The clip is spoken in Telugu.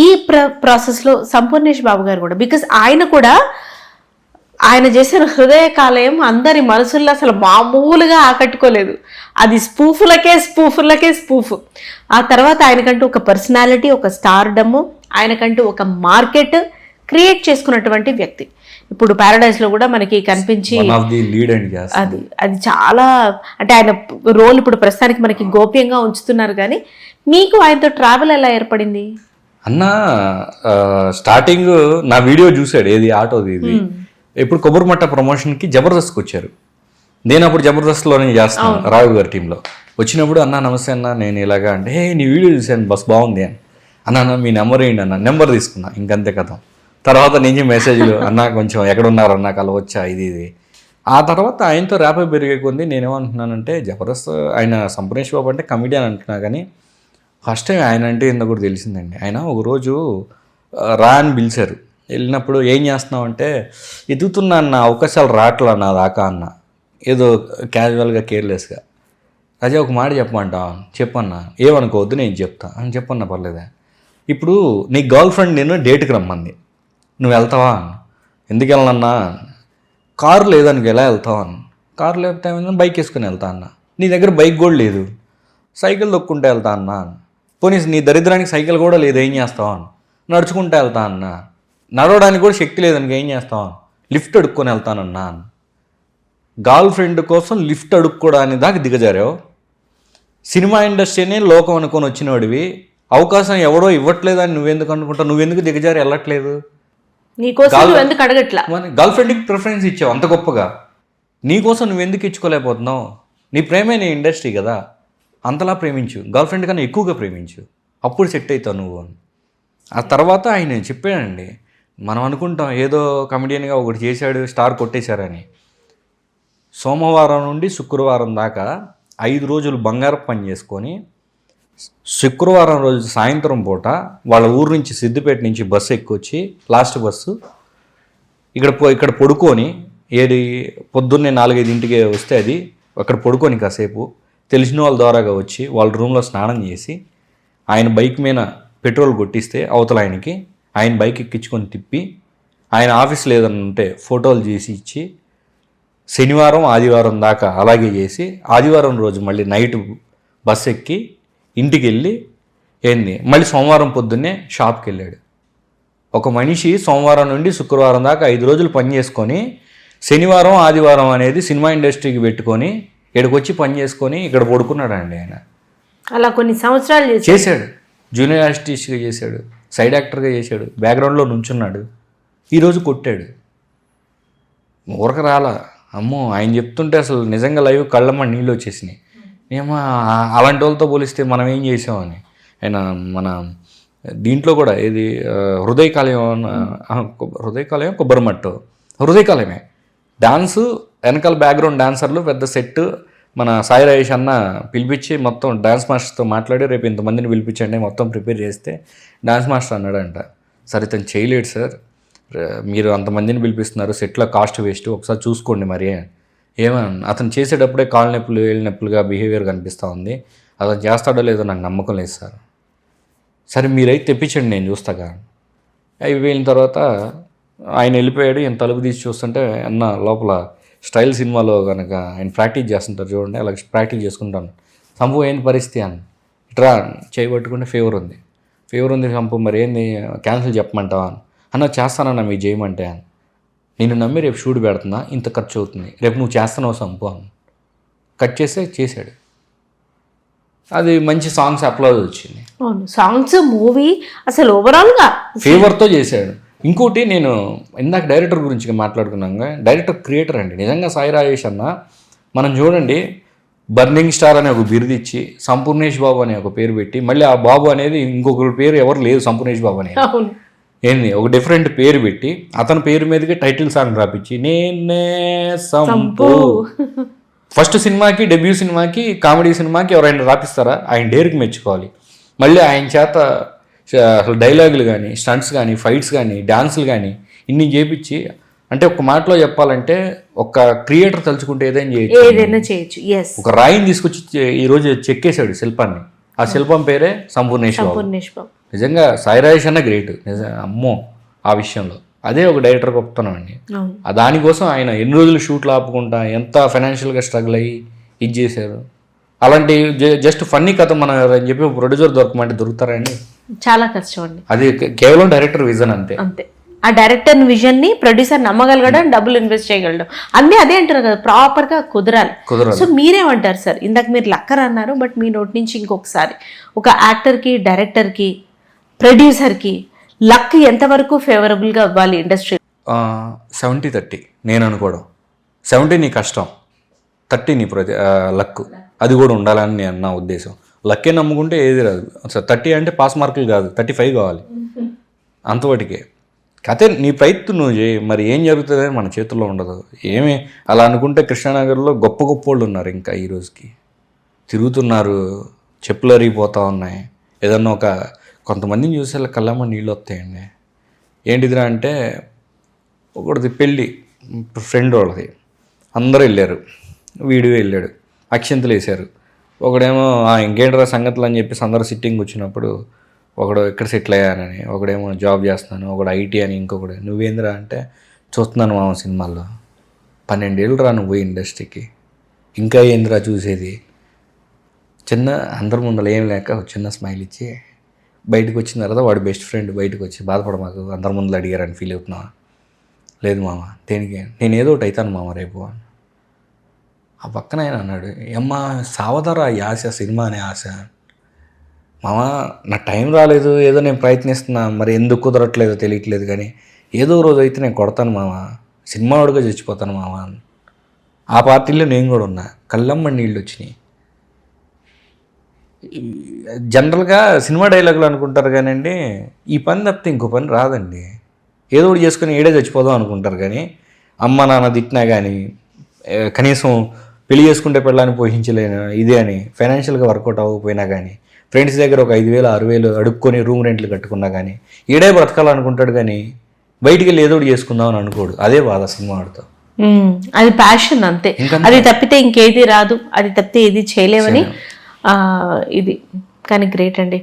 ఈ ప్రాసెస్లో సంపూర్ణేష్ బాబు గారు కూడా, బికాస్ ఆయన చేసిన హృదయ కాలేయం అందరి మనసుల్లో అసలు మామూలుగా ఆకట్టుకోలేదు. అది స్పూఫ్లకే స్పూఫ్. ఆ తర్వాత ఆయనకంటూ ఒక పర్సనాలిటీ, ఒక స్టార్డమ్, ఆయనకంటూ ఒక మార్కెట్ క్రియేట్ చేసుకున్నటువంటి వ్యక్తి. ఇప్పుడు ప్యారడైజ్లో కూడా మనకి కనిపించి అది చాలా, అంటే ఆయన రోల్ ఇప్పుడు ప్రస్తుతానికి మనకి గోప్యంగా ఉంచుతున్నారు. కానీ మీకు ఆయనతో ట్రావెల్ ఎలా ఏర్పడింది? అన్న స్టార్టింగ్ నా వీడియో చూసాడు, ఏది ఆటోది ఇది. ఇప్పుడు కొబ్బరిమట్ట ప్రమోషన్కి జబర్దస్త్కి వచ్చారు. నేను అప్పుడు జబర్దస్త్లోనే చేస్తాను రావు గారి టీంలో. వచ్చినప్పుడు అన్న నమస్తే అన్న, నేను ఇలాగా అంటే నీ వీడియో చూశాను బస్ బాగుంది అని. అన్న మీ నెంబర్ ఏంటి అన్న, నెంబర్ తీసుకున్నా, ఇంకంతే కథ. తర్వాత నుంచి మెసేజ్లు, అన్న కొంచెం ఎక్కడున్నారు అన్న కలవచ్చా ఇది. ఆ తర్వాత ఆయనతో ర్యాప్ పెరిగే కొంది నేనేమంటున్నానంటే, జబర్దస్త్ ఆయన సంపూర్ణేష్ బాబు అంటే కమిడియన్ అంటున్నా, కానీ ఫస్ట్ టైం ఆయన అంటే ఏందో కూడా తెలిసిందండి. ఆయన ఒకరోజు రా అని పిలిచారు. వెళ్ళినప్పుడు ఏం చేస్తున్నావు అంటే, ఎదుగుతున్నా అన్న, అవకాశాలు రావట్లా నా దాకా అన్న, ఏదో క్యాజువల్గా కేర్లెస్గా. అదే ఒక మాట చెప్పమంటా, చెప్పన్నా ఏమనుకోవద్దు నేను చెప్తా అని. చెప్పన్నా పర్లేదా, ఇప్పుడు నీ గర్ల్ ఫ్రెండ్ నేను డేట్కి రమ్మంది, నువ్వు వెళ్తావా అన్న. ఎందుకు వెళ్ళనన్నా, కారు లేదానికి ఎలా వెళ్తావా అన్న. కారు లేకపోతే బైక్ వేసుకుని వెళ్తా అన్న. నీ దగ్గర బైక్ కూడా లేదు, సైకిల్ తొక్కుంటే వెళ్తా అన్న. పోనీ నీ దరిద్రానికి సైకిల్ కూడా లేదు, ఏం చేస్తావా అన్న. నడుచుకుంటూ వెళ్తా అన్న. నడవడానికి కూడా శక్తి లేదానికి ఏం చేస్తావా, లిఫ్ట్ అడుక్కొని వెళ్తానన్నా. గర్ల్ ఫ్రెండ్ కోసం లిఫ్ట్ అడుక్కోవడానికి దాకా దిగజారావు. సినిమా ఇండస్ట్రీనే లోకం అనుకొని వచ్చినవాడివి, అవకాశం ఎవరో ఇవ్వట్లేదని నువ్వెందుకు అనుకుంటావు, నువ్వెందుకు దిగజారి వెళ్ళట్లేదు? గర్ల్ ఫ్రెండ్కి ప్రిఫరెన్స్ ఇచ్చావు అంత గొప్పగా, నీకోసం నువ్వెందుకు ఇచ్చుకోలేకపోతున్నావు? నీ ప్రేమే నీ ఇండస్ట్రీ కదా, అంతలా ప్రేమించు, గర్ల్ ఫ్రెండ్ కన్నా ఎక్కువగా ప్రేమించు, అప్పుడు సెట్ అవుతావు నువ్వు అని. ఆ తర్వాత ఆయన చెప్పానండి, మనం అనుకుంటాం ఏదో కమెడియన్గా ఒకటి చేశాడు స్టార్ కొట్టేశారని. సోమవారం నుండి శుక్రవారం దాకా 5 రోజులు బంగారు పని చేసుకొని, శుక్రవారం రోజు సాయంత్రం పూట వాళ్ళ ఊరు నుంచి సిద్దిపేట నుంచి బస్సు ఎక్కొచ్చి, లాస్ట్ బస్సు ఇక్కడ పడుకొని, పొద్దున్నే 4-5 వస్తే అది అక్కడ పడుకొని కాసేపు తెలిసిన వాళ్ళ ద్వారాగా వచ్చి వాళ్ళ రూమ్లో స్నానం చేసి, ఆయన బైక్ మీద పెట్రోల్ కొట్టిస్తే అవతల ఆయనకి, ఆయన బైక్ ఎక్కించుకొని తిప్పి, ఆయన ఆఫీస్లో ఏదైనా ఉంటే ఫోటోలు చేసి ఇచ్చి, శనివారం ఆదివారం దాకా అలాగే చేసి, ఆదివారం రోజు మళ్ళీ నైట్ బస్ ఎక్కి ఇంటికి వెళ్ళి మళ్ళీ సోమవారం పొద్దున్నే షాప్కి వెళ్ళాడు. ఒక మనిషి సోమవారం నుండి శుక్రవారం దాకా 5 రోజులు పని చేసుకొని, శనివారం ఆదివారం అనేది సినిమా ఇండస్ట్రీకి పెట్టుకొని ఇక్కడికి వచ్చి పని చేసుకొని ఇక్కడ పడుకున్నాడు అండి. ఆయన అలా కొన్ని సంవత్సరాలు చేశాడు. జూనియర్ ఆర్టిస్ట్గా చేశాడు, సైడ్ యాక్టర్గా చేశాడు, బ్యాక్గ్రౌండ్లో నుంచున్నాడు. ఈరోజు కొట్టాడు, ఊరక రాలా. అమ్మో, ఆయన చెప్తుంటే అసలు నిజంగా లైవ్ కళ్ళమ్మ నీళ్ళు వచ్చేసినాయి. ఏమో అలాంటి వాళ్ళతో పోలిస్తే మనం ఏం చేసామని. ఆయన మన దీంట్లో కూడా ఏది హృదయకాలయం కొబ్బరిమట్టు, హృదయకాలయమే డాన్సు, వెనకాల బ్యాక్గ్రౌండ్ డాన్సర్లు, పెద్ద సెట్. మన సాయి రాజేష్ అన్న పిలిపించి మొత్తం డాన్స్ మాస్టర్తో మాట్లాడి, రేపు ఇంతమందిని పిలిపించండి మొత్తం ప్రిపేర్ చేస్తే, డాన్స్ మాస్టర్ అన్నాడంట, సరే తను చేయలేడు సార్, మీరు అంతమందిని పిలిపిస్తున్నారు, సెట్లో కాస్ట్ వేస్ట్, ఒకసారి చూసుకోండి మరి. ఏమన్నా అతను చేసేటప్పుడే కాళ్ళ నొప్పులు ఏళ్ళ నొప్పులుగా బిహేవియర్ కనిపిస్తూ ఉంది, అతను చేస్తాడో లేదో నాకు నమ్మకం లేదు సార్, సరే మీరైతే తెప్పించండి నేను చూస్తాగా. అవి వెళ్ళిన తర్వాత ఆయన వెళ్ళిపోయాడు. ఈయన తలుపు తీసి చూస్తుంటే, అన్న లోపల స్టైల్ సినిమాలో కనుక ఆయన ప్రాక్టీస్ చేస్తుంటారు చూడండి, అలా ప్రాక్టీస్ చేసుకుంటాను. సంపు ఏంటి పరిస్థితి అని ఇట్రా చేయబట్టుకుంటే ఫీవర్ ఉంది సంపు, మరి ఏంది క్యాన్సిల్ చెప్పమంటావా అన్న. చేస్తానన్నా మీకు చేయమంటే అని. నేను నమ్మి రేపు షూట్ పెడుతున్నా, ఇంత ఖర్చు అవుతుంది, రేపు నువ్వు చేస్తున్నావు సంపు అని. కట్ చేశాడు. అది మంచి సాంగ్స్ అప్లోడ్ వచ్చింది. సాంగ్స్, మూవీ అసలు ఓవరాల్గా ఫీవర్తో చేశాడు. ఇంకోటి, నేను ఇందాక డైరెక్టర్ గురించి మాట్లాడుకున్నాగా, డైరెక్టర్ క్రియేటర్ అండి నిజంగా సాయి రాజేష్ అన్న. మనం చూడండి, బర్నింగ్ స్టార్ అనే ఒక బిరుదు ఇచ్చి, సంపూర్ణేష్ బాబు అనే ఒక పేరు పెట్టి, మళ్ళీ ఆ బాబు అనేది ఇంకొకరి పేరు ఎవరు లేదు, సంపూర్ణేష్ బాబు అనేది ఒక డిఫరెంట్ పేరు పెట్టి, అతని పేరు మీదకి టైటిల్ సాంగ్ రాపించి, నేనే సంపు. ఫస్ట్ సినిమాకి, డెబ్యూ సినిమాకి, కామెడీ సినిమాకి ఎవరైనా రాపిస్తారా? ఆయన డేర్కి మెచ్చుకోవాలి. మళ్ళీ ఆయన చేత అసలు డైలాగులు కానీ, స్టంట్స్ కానీ, ఫైట్స్ కానీ, డాన్సులు కానీ ఇన్ని చేపించి, అంటే ఒక మాటలో చెప్పాలంటే ఒక క్రియేటర్ తలుచుకుంటే ఏదైనా చేయొచ్చు. ఒక రాయిని తీసుకొచ్చి ఈరోజు చెక్కేశాడు శిల్పాన్ని. ఆ శిల్పం పేరే సంపూర్ణేష్ బాబు. నిజంగా సాయి రాజేష్ అన్న గ్రేట్ నిజంగా, అమ్మో ఆ విషయంలో అదే ఒక డైరెక్టర్ గొప్పతనం అండి. అవును. దానికోసం ఆయన ఎన్ని రోజులు షూట్లు ఆపుకుంటా ఎంత ఫైనాన్షియల్గా స్ట్రగుల్ అయ్యి ఇది చేశారు. అలాంటి జస్ట్ ఫన్నీ కథ మనం అని చెప్పి ప్రొడ్యూసర్ దొరకమంటే దొరుకుతారండి? చాలా కష్టం అండి. అది కేవలం డైరెక్టర్ విజన్ అంతే. అంతే, ఆ డైరెక్టర్ విజన్ ని ప్రొడ్యూసర్ నమ్మగలగడం, డబ్బులు ఇన్వెస్ట్ చేయగలడం, అన్నీ అదే అంటారు కదా, ప్రాపర్ గా కుదరాలి. సో మీరేమంటారు సార్? ఇందాక మీరు లక్కర్ అన్నారు, బట్ మీ నోటి నుంచి ఇంకొకసారి ఒక యాక్టర్ కి, డైరెక్టర్ కి, ప్రొడ్యూసర్ కి లక్ ఎంతవరకు ఫేవరబుల్ గా ఇవ్వాలి ఇండస్ట్రీ? 70-30 నేను అనుకోవడం. 70 నీ కష్టం, 30 నీ లక్. అది కూడా ఉండాలని నేను నా ఉద్దేశం. లక్కే నమ్ముకుంటే ఏది రాదు. అసలు 30 అంటే పాస్ మార్కులు కాదు, 35 కావాలి అంతవరకే. కథ నీ ప్రయత్నం నువ్వు చేయి, మరి ఏం జరుగుతుంది మన చేతుల్లో ఉండదు. ఏమి అలా అనుకుంటే కృష్ణానగర్లో గొప్ప గొప్ప వాళ్ళు ఉన్నారు, ఇంకా ఈ రోజుకి తిరుగుతున్నారు, చెప్పులు అరిగిపోతూ ఉన్నాయి. ఏదన్నా ఒక కొంతమందిని చూసే కళ్ళమ్మ నీళ్ళు వస్తాయండి. ఏంటిదిరా అంటే ఒకటిది పెళ్ళి ఫ్రెండ్ వాళ్ళది, అందరూ వెళ్ళారు, వీడు వెళ్ళాడు, అక్షంతలు వేశారు. ఒకడేమో ఇంకేంట్రా సంగతులు అని చెప్పేసి అందరూ సిట్టింగ్ వచ్చినప్పుడు ఒకడు ఎక్కడ సెటిల్ అయ్యానని, ఒకడేమో జాబ్ చేస్తున్నాను, ఒకడు ఐటీ అని, ఇంకొకడు నువ్వేంద్రా అంటే చూస్తున్నాను మామ సినిమాల్లో. 12 ఏళ్ళు రా నువ్వు ఇండస్ట్రీకి, ఇంకా ఏందిరా చూసేది. చిన్న అందరి ముందర ఏం లేక చిన్న స్మైల్ ఇచ్చి బయటకు వచ్చిన తర్వాత వాడు బెస్ట్ ఫ్రెండ్ బయటకు వచ్చి బాధపడ మాకు అందరి ముందర అడిగారని ఫీల్ అవుతున్నావా? లేదు మామ, దేనికి, నేను ఏదో ఒకటి అవుతాను మామ రేపు అని. ఆ పక్కన ఆయన అన్నాడు, అమ్మ సావతారా ఈ ఆశ, సినిమా అనే ఆశ. మామ నా టైం రాలేదు, ఏదో నేను ప్రయత్నిస్తున్నా, మరి ఎందుకు కుదరట్లేదో తెలియట్లేదు, కానీ ఏదో రోజు అయితే నేను కొడతాను మామ, సినిమా వాడుగా చచ్చిపోతాను మామ. ఆ పార్టీలో నేను కూడా ఉన్నా, కళ్ళమ్మ నీళ్ళు వచ్చినాయి. జనరల్గా సినిమా డైలాగులు అనుకుంటారు కానండి, ఈ పని తప్పితే ఇంకో పని రాదండి. ఏదో ఒకటి చేసుకుని ఏడే చచ్చిపోదాం అనుకుంటారు, కానీ అమ్మ నాన్న తిట్టినా కానీ, కనీసం పెళ్లి చేసుకుంటే పెళ్ళాన్ని పోషించలేను ఇదే అని ఫైనాన్షియల్గా వర్కౌట్ అవ్వకపోయినా కానీ, ఫ్రెండ్స్ దగ్గర ఒక 5,000-6,000 అడుక్కొని రూమ్ రెంట్లు కట్టుకున్నా కానీ ఈడే బ్రతకాలనుకుంటాడు, కానీ బయటికి వెళ్ళి ఏదో ఒకటి చేసుకుందాం అని అనుకోడు. అదే బాధ సినిమా ఆడుతూ. అది ప్యాషన్ అంతే, అది తప్పితే ఇంకేది రాదు, అది తప్పితే ఏది చేయలేమని ఇది. కానీ గ్రేట్ అండి.